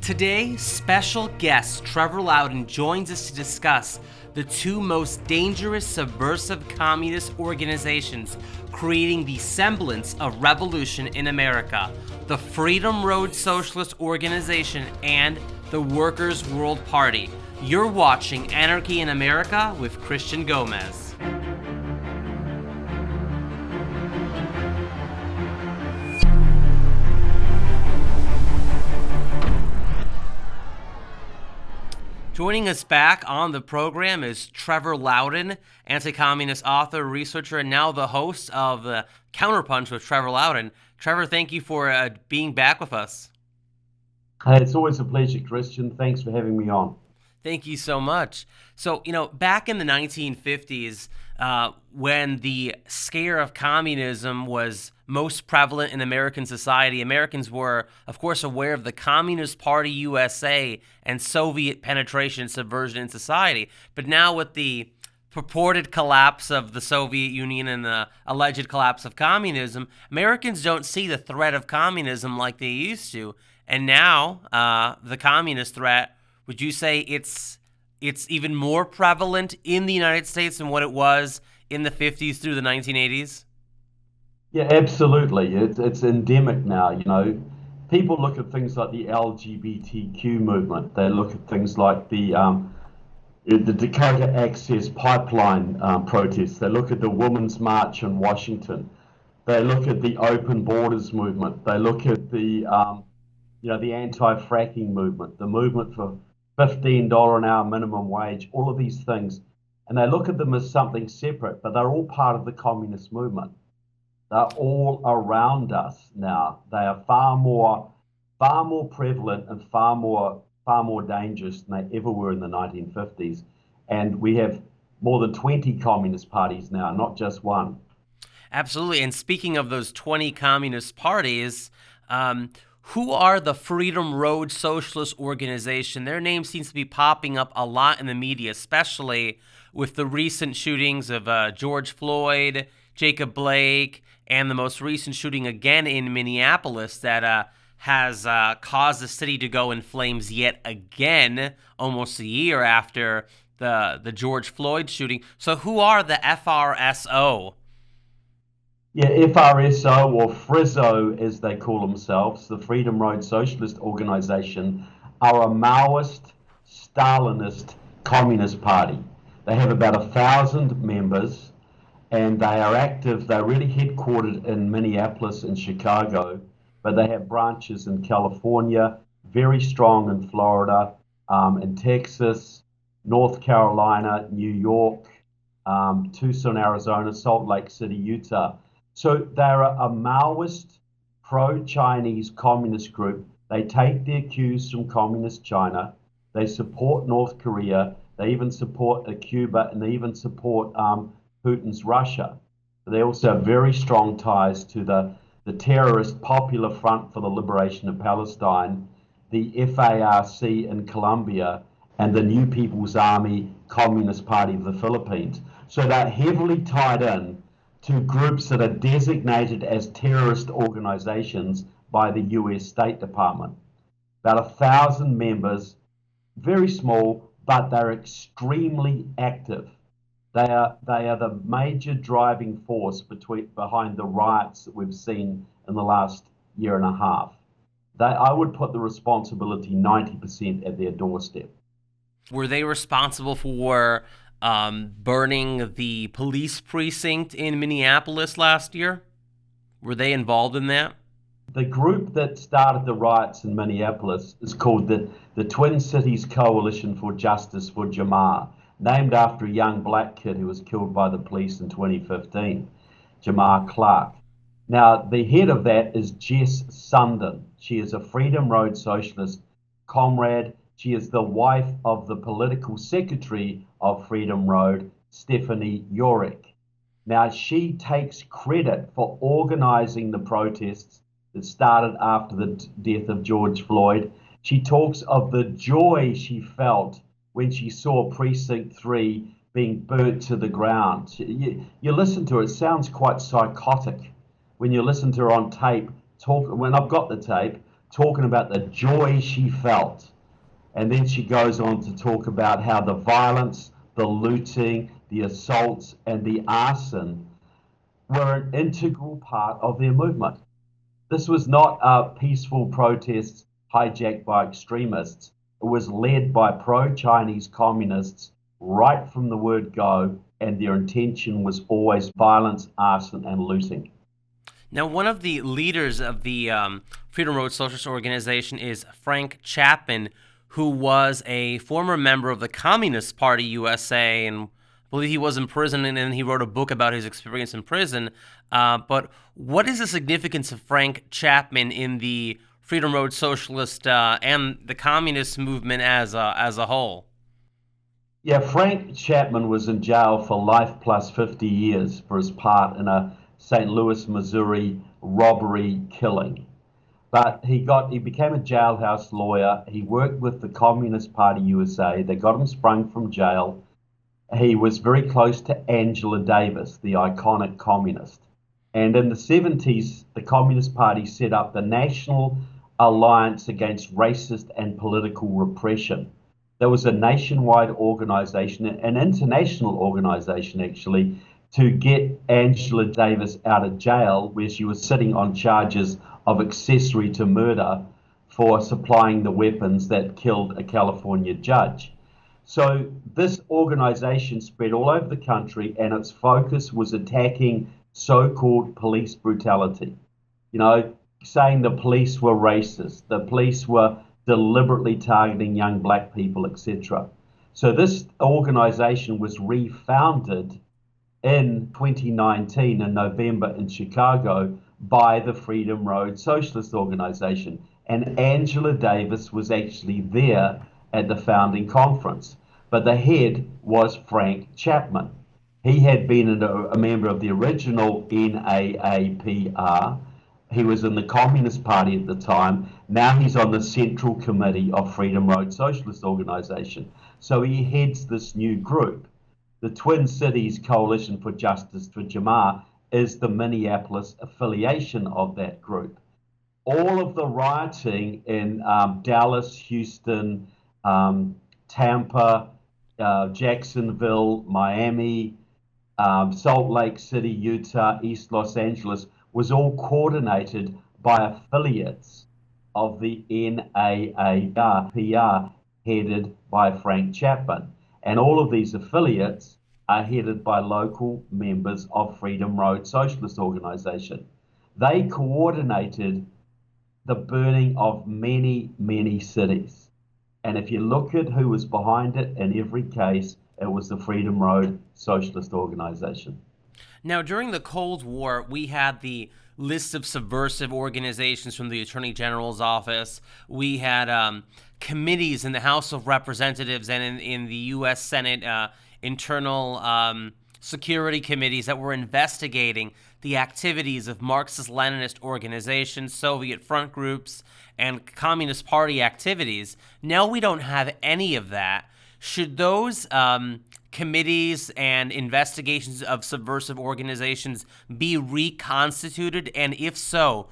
Today, special guest Trevor Loudon joins us to discuss the two most dangerous subversive communist organizations creating the semblance of revolution in America, the Road Socialist Organization and the Workers' World Party. You're watching Anarchy in America with Christian Gomez. Joining us back on the program is Trevor Loudon, anti-communist author, researcher, and now the host of the Counterpunch with Trevor Loudon. Trevor, thank you for being back with us. Hey, it's always a pleasure, Christian. Thanks for having me on. Thank you so much. So, back in the 1950s, when the scare of communism was most prevalent in American society, Americans were, of course, aware of the Communist Party USA and Soviet penetration and subversion in society. But now with the purported collapse of the Soviet Union and the alleged collapse of communism, Americans don't see the threat of communism like they used to. And now, the communist threat, would you say it's even more prevalent in the United States than what it was in the 50s through the 1980s? Yeah, absolutely. It's endemic now. People look at things like the LGBTQ movement. They look at things like the Dakota Access Pipeline protests. They look at the Women's March in Washington. They look at the Open Borders movement. They look at the anti-fracking movement, the movement for $15 an hour minimum wage, all of these things. And they look at them as something separate, but they're all part of the communist movement. They're all around us now. They are far more prevalent and far more dangerous than they ever were in the 1950s. And we have more than 20 communist parties now, not just one. Absolutely. And speaking of those 20 communist parties, who are the Road Socialist Organization? Their name seems to be popping up a lot in the media, especially with the recent shootings of George Floyd, Jacob Blake, and the most recent shooting again in Minneapolis that has caused the city to go in flames yet again, almost a year after the George Floyd shooting. So who are the FRSO? Yeah, FRSO, or Frizzo as they call themselves, the Road Socialist Organization, are a Maoist, Stalinist communist party. They have about 1,000 members, and they are active. They're really headquartered in Minneapolis and Chicago, but they have branches in California, very strong in Florida, in Texas, North Carolina, New York, Tucson, Arizona, Salt Lake City, Utah. So they're a Maoist, pro-Chinese communist group. They take their cues from communist China. They support North Korea. They even support Cuba, and they even support Putin's Russia. They also have very strong ties to the terrorist Popular Front for the Liberation of Palestine, the FARC in Colombia, and the New People's Army Communist Party of the Philippines. So they're heavily tied in to groups that are designated as terrorist organizations by the US State Department. About 1,000 members, very small, but they're extremely active. They are the major driving force behind the riots that we've seen in the last year and a half. I would put the responsibility 90% at their doorstep. Were they responsible for burning the police precinct in Minneapolis last year? Were they involved in that? The group that started the riots in Minneapolis is called the Twin Cities Coalition for Justice for Jamar, named after a young black kid who was killed by the police in 2015, Jamar Clark. Now, the head of that is Jess Sunden. She is a Road Socialist comrade. She is the wife of the political secretary of Freedom Road, Stephanie Yorick. Now, she takes credit for organizing the protests that started after the death of George Floyd. She talks of the joy she felt when she saw Precinct 3 being burnt to the ground. You listen to her, it sounds quite psychotic when you listen to her on tape, when I've got the tape, talking about the joy she felt. And then she goes on to talk about how the violence, the looting, the assaults, and the arson were an integral part of their movement. This was not peaceful protests hijacked by extremists. It was led by pro-Chinese communists right from the word go, and their intention was always violence, arson, and looting. Now, one of the leaders of the Freedom Road Socialist Organization is Frank Chapman, who was a former member of the Communist Party USA, and I believe he was in prison, and then he wrote a book about his experience in prison. But what is the significance of Frank Chapman in the Freedom Road Socialist and the communist movement as a whole? Yeah, Frank Chapman was in jail for life plus 50 years for his part in a St. Louis, Missouri robbery killing. But he became a jailhouse lawyer. He worked with the Communist Party USA. They got him sprung from jail. He was very close to Angela Davis, the iconic communist. And in the 70s, the Communist Party set up the National Alliance Against Racist and Political Repression. There was a nationwide organization, an international organization actually, to get Angela Davis out of jail, where she was sitting on charges of accessory to murder for supplying the weapons that killed a California judge. So this organization spread all over the country, and its focus was attacking so-called police brutality. You know, saying the police were racist, the police were deliberately targeting young black people, etc. So this organization was refounded in 2019 in November in Chicago by the Freedom Road Socialist Organization. And Angela Davis was actually there at the founding conference. But the head was Frank Chapman. He had been a member of the original NAAPR. He was in the Communist Party at the time. Now he's on the Central Committee of Freedom Road Socialist Organization. So he heads this new group. The Twin Cities Coalition for Justice for Jamar is the Minneapolis affiliation of that group. All of the rioting in Dallas, Houston, Tampa, Jacksonville, Miami, Salt Lake City, Utah, East Los Angeles was all coordinated by affiliates of the NAAPR headed by Frank Chapman. And all of these affiliates are headed by local members of Freedom Road Socialist Organization. They coordinated the burning of many, many cities. And if you look at who was behind it, in every case, it was the Freedom Road Socialist Organization. Now, during the Cold War, we had the list of subversive organizations from the Attorney General's office. We had committees in the House of Representatives and in the U.S. Senate internal security committees that were investigating the activities of Marxist-Leninist organizations, Soviet front groups, and Communist Party activities. Now we don't have any of that. Should those committees and investigations of subversive organizations be reconstituted? And if so,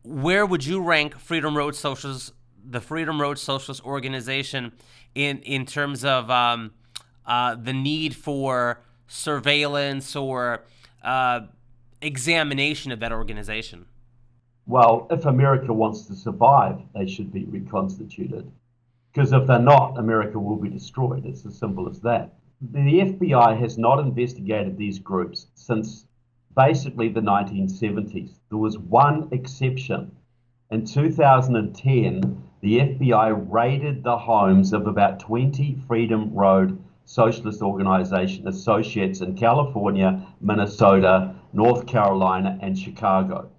where would you rank Freedom Road Socialist, the Freedom Road Socialist Organization in terms of the need for surveillance or examination of that organization? Well, if America wants to survive, they should be reconstituted. Because if they're not, America will be destroyed. It's as simple as that. The FBI has not investigated these groups since basically the 1970s. There was one exception. In 2010, the FBI raided the homes of about 20 Freedom Road Socialist Organization associates in California, Minnesota, North Carolina, and Chicago.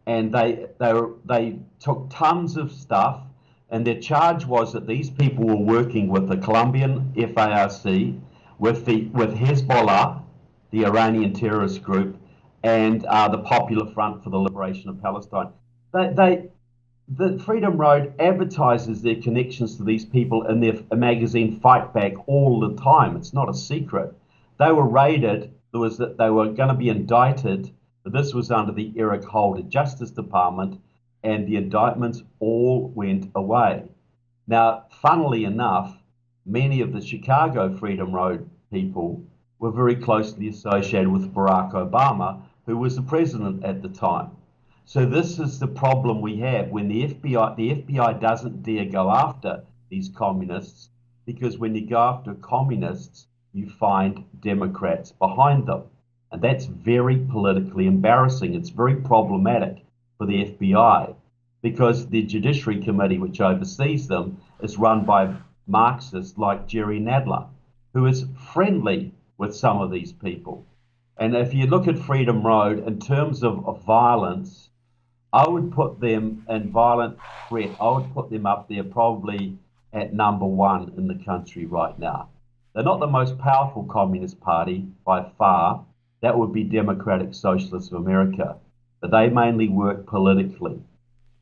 And they took tons of stuff, and their charge was that these people were working with the Colombian FARC, with Hezbollah, the Iranian terrorist group, and the Popular Front for the Liberation of Palestine. The Freedom Road advertises their connections to these people in their magazine Fight Back all the time. It's not a secret. They were raided. They were going to be indicted. This was under the Eric Holder Justice Department. and the indictments all went away. Now, funnily enough, many of the Chicago Freedom Road people were very closely associated with Barack Obama, who was the president at the time. So this is the problem we have when the FBI doesn't dare go after these communists, because when you go after communists, you find Democrats behind them. And that's very politically embarrassing. It's very problematic for the FBI because the Judiciary Committee, which oversees them, is run by Marxists like Jerry Nadler, who is friendly with some of these people. And if you look at Freedom Road in terms of violence, I would put them in violent threat. I would put them up there probably at number one in the country right now. They're not the most powerful Communist Party by far. That would be Democratic Socialists of America. But they mainly work politically.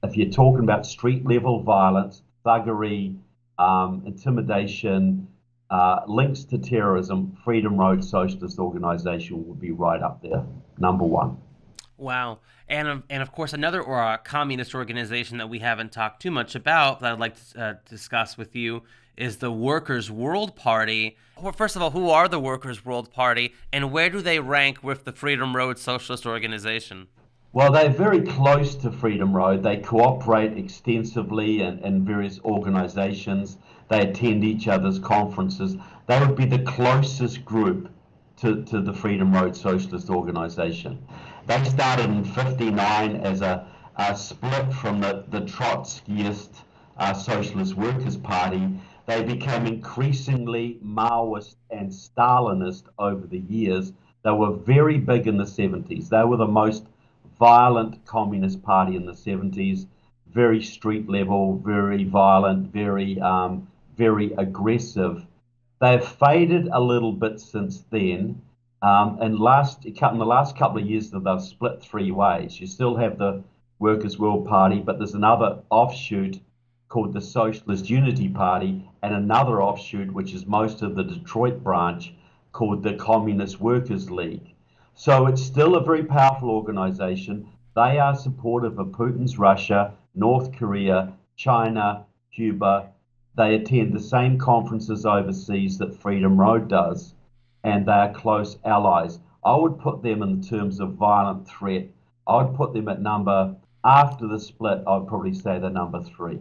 If you're talking about street level violence, thuggery, intimidation, links to terrorism, Freedom Road Socialist Organization would be right up there, number one. Wow. And of course, another communist organization that we haven't talked too much about that I'd like to discuss with you is the Workers' World Party. Well, first of all, who are the Workers' World Party, and where do they rank with the Freedom Road Socialist Organization? Well, they're very close to Freedom Road. They cooperate extensively in various organizations. They attend each other's conferences. They would be the closest group to the Freedom Road Socialist Organization. They started in '59 as a split from the Trotskyist Socialist Workers' Party. They became increasingly Maoist and Stalinist over the years. They were very big in the 70s. They were the most violent Communist Party in the 70s, very street level, very violent, very aggressive. They've faded a little bit since then. And in the last couple of years, they've split three ways. You still have the Workers' World Party, but there's another offshoot called the Socialist Unity Party, and another offshoot, which is most of the Detroit branch, called the Communist Workers' League. So it's still a very powerful organization. They are supportive of Putin's Russia, North Korea, China, Cuba. They attend the same conferences overseas that Freedom Road does, and they are close allies. I would put them in terms of violent threat. I would put them after the split, I would probably say they're number three.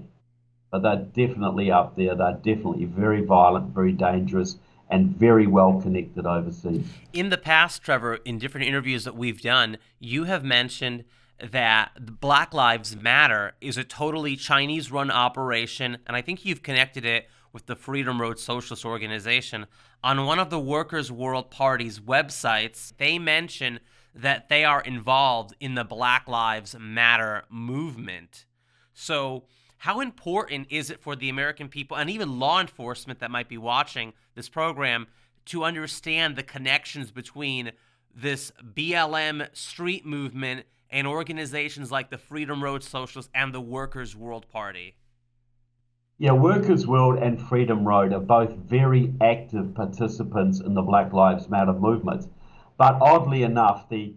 But they're definitely up there. They're definitely very violent, very dangerous, and very well connected overseas. In the past, Trevor, in different interviews that we've done, you have mentioned that Black Lives Matter is a totally Chinese-run operation, and I think you've connected it with the Freedom Road Socialist Organization. On one of the Workers' World Party's websites, they mention that they are involved in the Black Lives Matter movement. So how important is it for the American people and even law enforcement that might be watching this program to understand the connections between this BLM street movement and organizations like the Freedom Road Socialists and the Workers' World Party? Yeah, Workers' World and Freedom Road are both very active participants in the Black Lives Matter movement. But oddly enough, the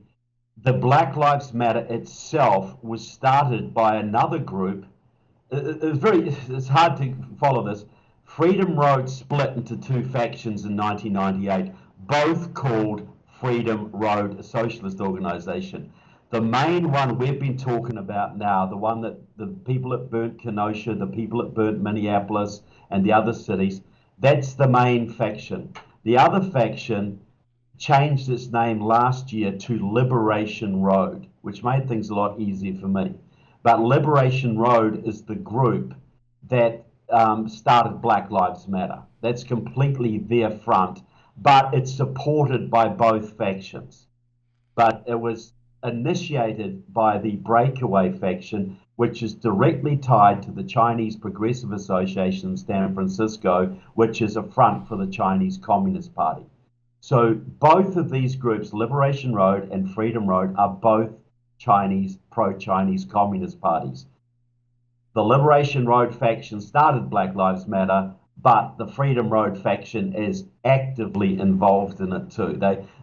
Black Lives Matter itself was started by another group. It's hard to follow this. Freedom Road split into two factions in 1998, both called Freedom Road Socialist Organization. The main one we've been talking about now, the one that the people that burnt Kenosha, the people that burnt Minneapolis and the other cities, that's the main faction. The other faction changed its name last year to Liberation Road, which made things a lot easier for me. But Liberation Road is the group that started Black Lives Matter. That's completely their front, but it's supported by both factions. But it was initiated by the Breakaway faction, which is directly tied to the Chinese Progressive Association in San Francisco, which is a front for the Chinese Communist Party. So both of these groups, Liberation Road and Freedom Road, are both Chinese, pro-Chinese Communist parties. The Liberation Road faction started Black Lives Matter, but the Freedom Road faction is actively involved in it too.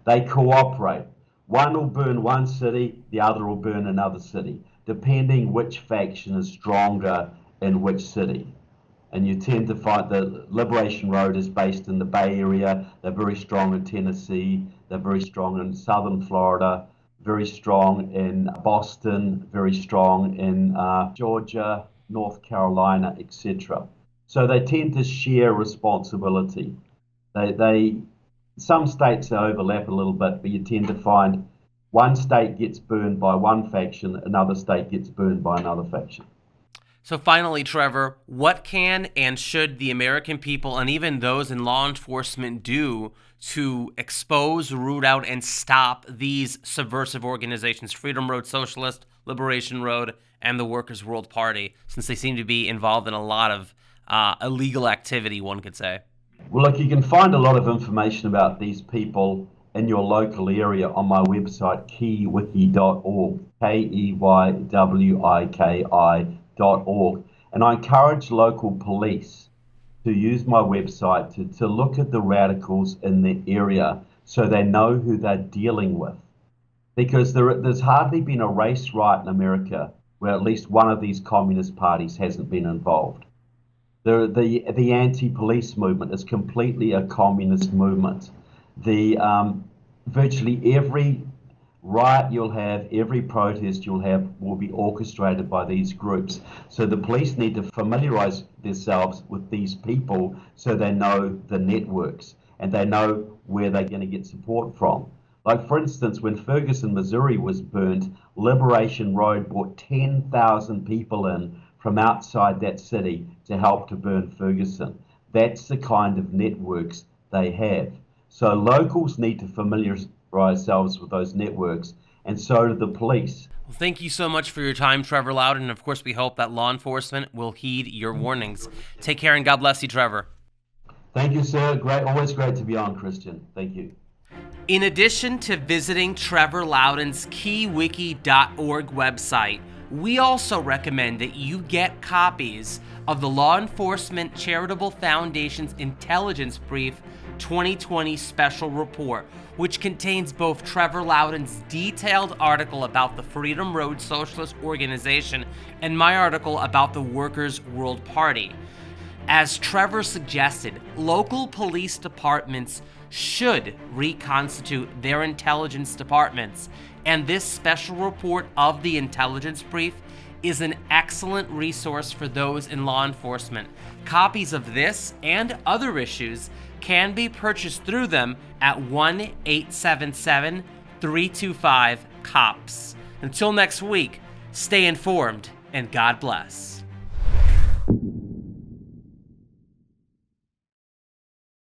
They cooperate. One will burn one city, the other will burn another city. depending which faction is stronger in which city. And you tend to find the Liberation Road is based in the Bay Area. They're very strong in Tennessee. They're very strong in southern Florida, very strong in Boston, very strong in Georgia, North Carolina, etc. So they tend to share responsibility. Some states overlap a little bit, but you tend to find one state gets burned by one faction, another state gets burned by another faction. So finally, Trevor, what can and should the American people and even those in law enforcement do to expose, root out, and stop these subversive organizations, Freedom Road Socialist, Liberation Road, and the Workers' World Party, since they seem to be involved in a lot of illegal activity, one could say? Well, look, you can find a lot of information about these people in your local area on my website, keywiki.org, KEYWIKI.org. And I encourage local police to use my website to look at the radicals in the area so they know who they're dealing with. Because there's hardly been a race riot in America where at least one of these communist parties hasn't been involved. The anti-police movement is completely a communist movement. Virtually every riot you'll have, every protest you'll have will be orchestrated by these groups. So the police need to familiarize themselves with these people so they know the networks and they know where they're going to get support from. Like, for instance, when Ferguson, Missouri was burned, Liberation Road brought 10,000 people in from outside that city to help to burn Ferguson. That's the kind of networks they have. So locals need to familiarize themselves with those networks, and so do the police. Well, thank you so much for your time, Trevor Loudon, and of course we hope that law enforcement will heed your warnings. Take care and God bless you, Trevor. Thank you, sir. Always great to be on, Christian. Thank you. In addition to visiting Trevor Loudon's keywiki.org website, we also recommend that you get copies of the Law Enforcement Charitable Foundation's Intelligence Brief 2020 Special Report, which contains both Trevor Loudon's detailed article about the Freedom Road Socialist Organization and my article about the Workers' World Party. As Trevor suggested, local police departments should reconstitute their intelligence departments, and this special report of the Intelligence Brief is an excellent resource for those in law enforcement. Copies of this and other issues can be purchased through them at 1-877-325-COPS. Until next week, stay informed and God bless.